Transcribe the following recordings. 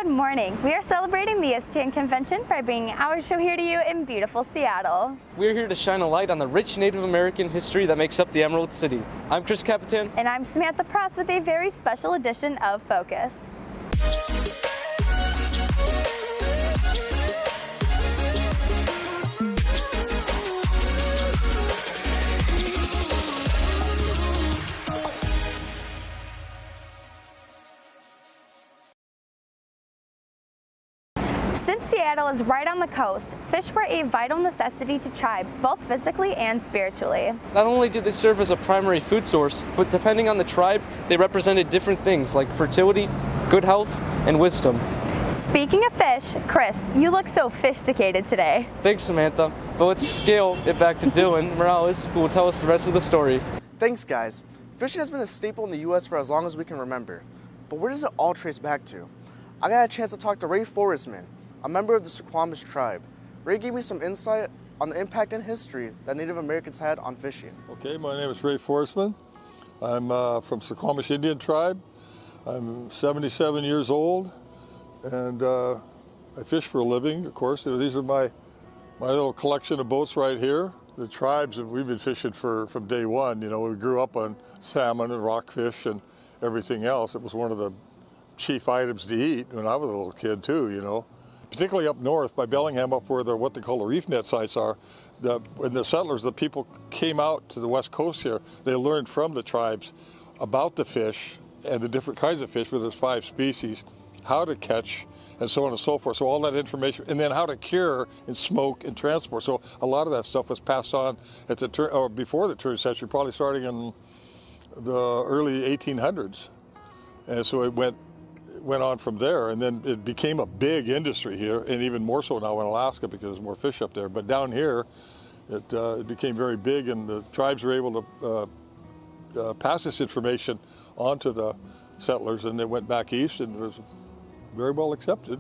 Good morning. We are celebrating the STN convention by bringing our show here to you in beautiful Seattle. We're here to shine a light on the rich Native American history that makes up the Emerald City. I'm Chris Capitan. And I'm Samantha Pross with a very special edition of Focus. Since Seattle is right on the coast, fish were a vital necessity to tribes, both physically and spiritually. Not only did they serve as a primary food source, but depending on the tribe, they represented different things like fertility, good health, and wisdom. Speaking of fish, Chris, you look so fish-ticated today. Thanks, Samantha. But let's scale it back to Dylan Morales, who will tell us the rest of the story. Thanks, guys. Fishing has been a staple in the U.S. for as long as we can remember. But where does it all trace back to? I got a chance to talk to Ray Forrestman, a member of the Suquamish tribe. Ray gave me some insight on the impact and history that Native Americans had on fishing. Okay, my name is Ray Forrestman. I'm from Suquamish Indian tribe. I'm 77 years old, and I fish for a living, of course. These are my little collection of boats right here. The tribes, we've been fishing from day one. You know, we grew up on salmon and rockfish and everything else. It was one of the chief items to eat when I was a little kid too, you know. Particularly up north by Bellingham, up where what they call the reef net sites are. When the settlers, the people came out to the west coast here, they learned from the tribes about the fish and the different kinds of fish, where there's 5 species, how to catch, and so on and so forth. So all that information, and then how to cure and smoke and transport. So a lot of that stuff was passed on at the turn, or before the turn century, probably starting in the early 1800s. And so it went on from there, and then it became a big industry here, and even more so now in Alaska because there's more fish up there. But down here, it became very big, and the tribes were able to pass this information on to the settlers, and they went back east, and it was very well accepted.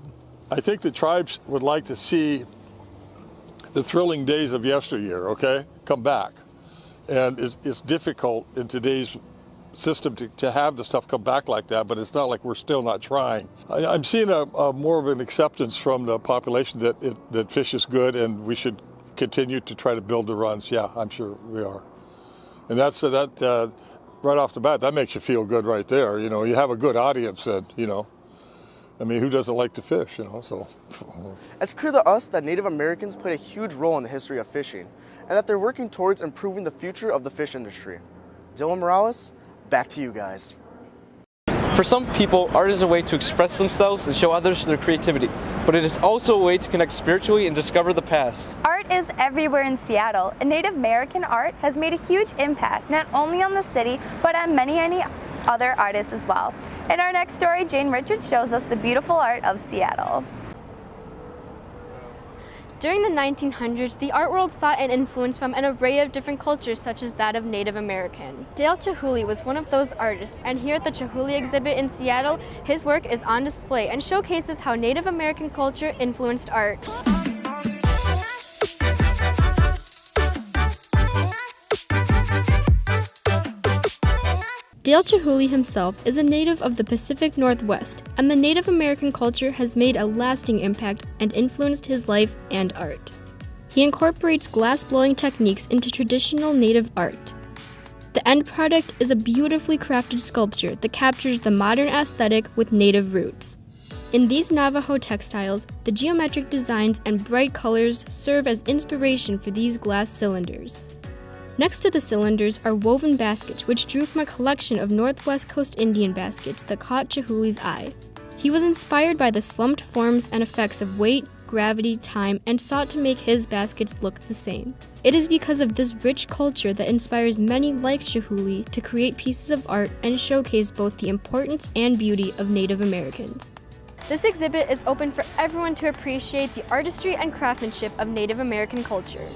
I think the tribes would like to see the thrilling days of yesteryear, okay, come back. And it's difficult in today's system to have the stuff come back like that, but it's not like we're still not trying. I'm seeing a more of an acceptance from the population that fish is good and we should continue to try to build the runs. Yeah, I'm sure we are. And that's right off the bat, that makes you feel good right there. You know, you have a good audience, and you know, I mean, who doesn't like to fish, you know, so. It's clear to us that Native Americans played a huge role in the history of fishing, and that they're working towards improving the future of the fish industry. Dylan Morales, back to you guys. For some people, art is a way to express themselves and show others their creativity, but it is also a way to connect spiritually and discover the past. Art is everywhere in Seattle, and Native American art has made a huge impact, not only on the city, but on many other artists as well. In our next story, Jane Richards shows us the beautiful art of Seattle. During the 1900s, the art world saw an influence from an array of different cultures, such as that of Native American. Dale Chihuly was one of those artists, and here at the Chihuly exhibit in Seattle, his work is on display and showcases how Native American culture influenced art. Dale Chihuly himself is a native of the Pacific Northwest, and the Native American culture has made a lasting impact and influenced his life and art. He incorporates glass-blowing techniques into traditional Native art. The end product is a beautifully crafted sculpture that captures the modern aesthetic with Native roots. In these Navajo textiles, the geometric designs and bright colors serve as inspiration for these glass cylinders. Next to the cylinders are woven baskets, which drew from a collection of Northwest Coast Indian baskets that caught Chihuly's eye. He was inspired by the slumped forms and effects of weight, gravity, time, and sought to make his baskets look the same. It is because of this rich culture that inspires many like Chihuly to create pieces of art and showcase both the importance and beauty of Native Americans. This exhibit is open for everyone to appreciate the artistry and craftsmanship of Native American culture.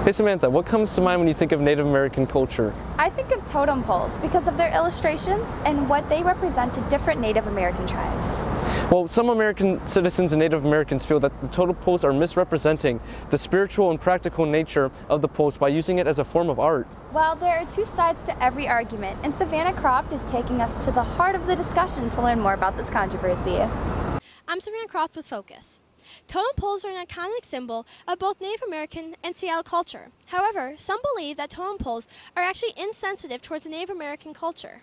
Hey Samantha, what comes to mind when you think of Native American culture? I think of totem poles because of their illustrations and what they represent to different Native American tribes. Well, some American citizens and Native Americans feel that the totem poles are misrepresenting the spiritual and practical nature of the poles by using it as a form of art. Well, there are two sides to every argument, and Savannah Croft is taking us to the heart of the discussion to learn more about this controversy. I'm Savannah Croft with Focus. Totem poles are an iconic symbol of both Native American and Seattle culture. However, some believe that totem poles are actually insensitive towards the Native American culture.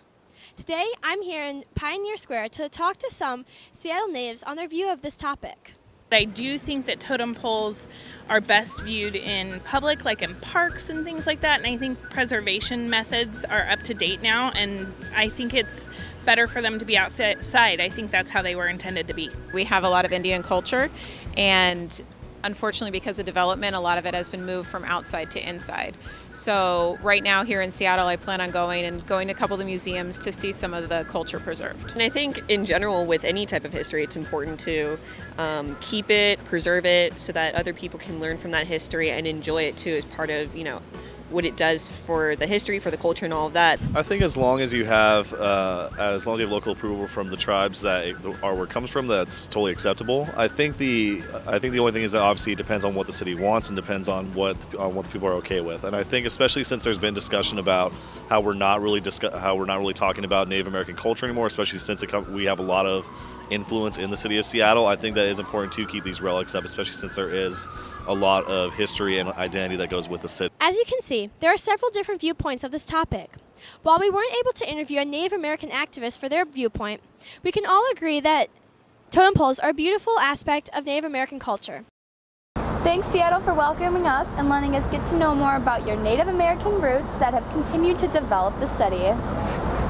Today, I'm here in Pioneer Square to talk to some Seattle natives on their view of this topic. I do think that totem poles are best viewed in public, like in parks and things like that, and I think preservation methods are up to date now, and I think it's better for them to be outside. I think that's how they were intended to be. We have a lot of Indian culture, and unfortunately because of development, a lot of it has been moved from outside to inside. So right now here in Seattle, I plan on going to a couple of the museums to see some of the culture preserved. And I think in general with any type of history, it's important to keep it, preserve it, so that other people can learn from that history and enjoy it too as part of, what it does for the history, for the culture, and all of that. I think as long as you have local approval from the tribes that the artwork comes from, that's totally acceptable. I think the only thing is that obviously it depends on what the city wants and depends on what the people are okay with. And I think especially since there's been discussion about how we're not really talking about Native American culture anymore, especially since we have a lot of influence in the city of Seattle. I think that it's important to keep these relics up, especially since there is a lot of history and identity that goes with the city. As you can see, there are several different viewpoints of this topic. While we weren't able to interview a Native American activist for their viewpoint, we can all agree that totem poles are a beautiful aspect of Native American culture. Thanks, Seattle, for welcoming us and letting us get to know more about your Native American roots that have continued to develop the city.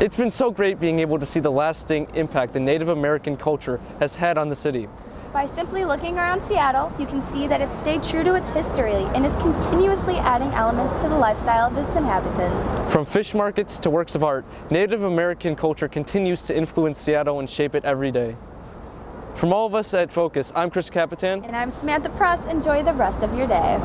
It's been so great being able to see the lasting impact the Native American culture has had on the city. By simply looking around Seattle, you can see that it's stayed true to its history and is continuously adding elements to the lifestyle of its inhabitants. From fish markets to works of art, Native American culture continues to influence Seattle and shape it every day. From all of us at Focus, I'm Chris Capitan. And I'm Samantha Press. Enjoy the rest of your day.